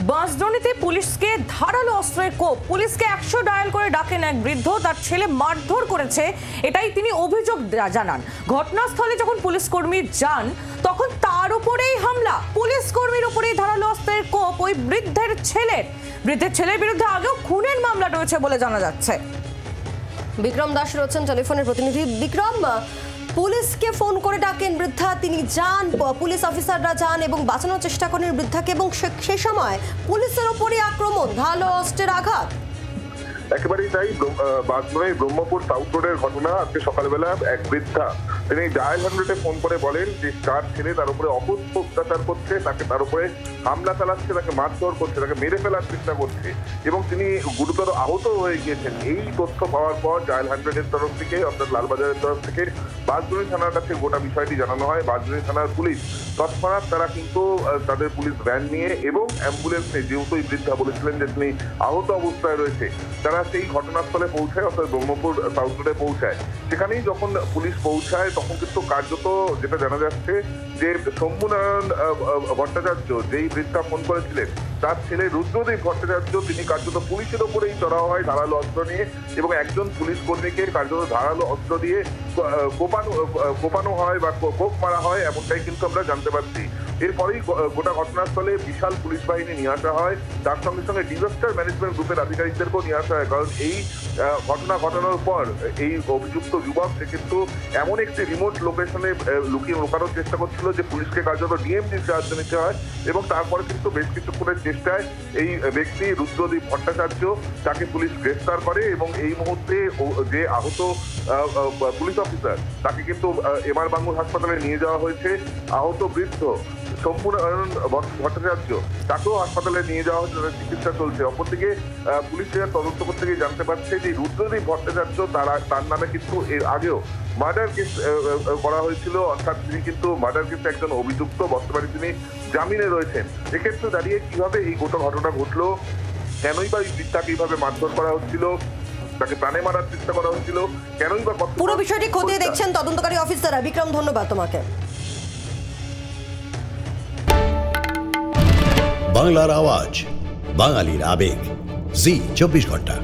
বাঁশদ্রোণীতে পুলিশকে ধারালো অস্ত্রের কোপ, পুলিশকে 100 ডায়াল করে ডাকেন এক বৃদ্ধ, তার ছেলে মারধর করেছে, এটাই তিনি অভিযোগ জানান। ঘটনাস্থলে যখন পুলিশ কর্মী যান তখন তার উপরেই হামলা, পুলিশ কর্মীর উপরেই ধারালো অস্ত্রের কোপ ওই বৃদ্ধের ছেলের বিরুদ্ধে আগেও খুনের মামলা রয়েছে বলে জানা যাচ্ছে। বিক্রম দাস রয়েছেন টেলিফোনের প্রতিনিধি। বিক্রম, পুলিশকে ফোন করে ডাকেন বৃদ্ধা, তিনি যান, পুলিশ অফিসাররা যান এবং বাঁচানোর চেষ্টা করেন বৃদ্ধাকে, এবং সে সময় পুলিশের উপরই আক্রমণ, ধারালো অস্ত্রের আঘাত। একেবারেই তাই। বাঁশদ্রোণীর ব্রহ্মপুর সাউথ রোডের ঘটনা। আজকে সকালবেলা এক বৃদ্ধা তিনি ডায়াল 100-এ ফোন করে বলেন যে তার ছেলে তার উপরে অকথ্য অত্যাচার করছে, তার উপরে হামলা চালাচ্ছে, তাকে মারধর করছে, তাকে মেরে ফেলার চেষ্টা করছে এবং তিনি গুরুতর আহত হয়ে গিয়েছেন। এই তথ্য পাওয়ার পর ডায়াল 100-এর তরফ থেকে, অর্থাৎ লালবাজারের তরফ থেকে বাঁশদ্রোণী থানার কাছে গোটা বিষয়টি জানানো হয়। বাঁশদ্রোণী থানার পুলিশ তৎক্ষণাৎ তারা কিন্তু তাদের পুলিশ ভ্যান নিয়ে এবং অ্যাম্বুলেন্সে, যেহেতু এই বৃদ্ধা বলেছিলেন যে তিনি আহত অবস্থায় রয়েছে, তারা সেই ঘটনাস্থলে পৌঁছায়, অর্থাৎ ব্রহ্মপুর সাউথ রোডে পৌঁছায়। সেখানেই যখন পুলিশ পৌঁছায় তখন কিন্তু কার্যত যেটা জানা যাচ্ছে যে শম্ভুনারায়ণ ভট্টাচার্য, যেই বৃদ্ধা ফোন করেছিলেন, তার ছেলে রুদ্রদীপ ভট্টাচার্য, তিনি কার্যত পুলিশের ওপরেই চড়াও হয় ধারালো অস্ত্র নিয়ে এবং একজন পুলিশ কর্মীকে কার্যত ধারালো অস্ত্র দিয়ে কোপানো হয় বা কোপ মারা হয়, এমনটাই কিন্তু আমরা জানতে পারছি। এরপরেই গোটা ঘটনাস্থলে বিশাল পুলিশ বাহিনী নিয়ে আসা হয়, তার সঙ্গে সঙ্গে ডিজাস্টার ম্যানেজমেন্ট গ্রুপের আধিকারিকদেরকেও নিয়ে আসা হয়। কারণ এই ঘটনা ঘটানোর পর এই অভিযুক্ত যুবক সে কিন্তু এমন একটি রিমোট লোকেশনে লুকানোর চেষ্টা করছিল যে পুলিশকে কার্যত ডিএমজির সাহায্য নিতে হয় এবং তারপরে কিন্তু বেশ কিছুক্ষণের চেষ্টায় এই ব্যক্তি রুদ্রদীপ ভট্টাচার্য, তাকে পুলিশ গ্রেফতার করে এবং এই মুহূর্তে যে আহত পুলিশ অফিসার, তাকে কিন্তু এমআর বাঙ্গুর হাসপাতালে নিয়ে যাওয়া হয়েছে। আহত বৃদ্ধ শম্ভুনারায়ণ ভট্টাচার্য, তাকেও হাসপাতালে নিয়ে যাওয়া হচ্ছে, তাদের চিকিৎসা চলছে। অপরদিকে পুলিশের তদন্ত করতে গিয়ে জানতে পারছে যে রুদ্রদীপ ভট্টাচার্য তার নামে কিন্তু এর আগেও মার্ডার কেস করা হয়েছিল, অর্থাৎ তিনি কিন্তু মার্ডার কেসে একজন অভিযুক্ত, বর্তমানে তিনি জামিনে রয়েছেন। এক্ষেত্রে দাঁড়িয়ে কিভাবে এই গোটা ঘটনা ঘটলো, কেনই বা এই বৃদ্ধাকে এইভাবে মারধর করা হচ্ছিল, তাকে প্রাণে মারার চেষ্টা করা হচ্ছিল, কেনই বা পুরো বিষয়টি খতিয়ে দেখছেন তদন্তকারী অফিসাররা। বিক্রম, ধন্যবাদ তোমাকে। বাংলার আওয়াজ, বাঙালির আবেগ, জি 24 ঘন্টা।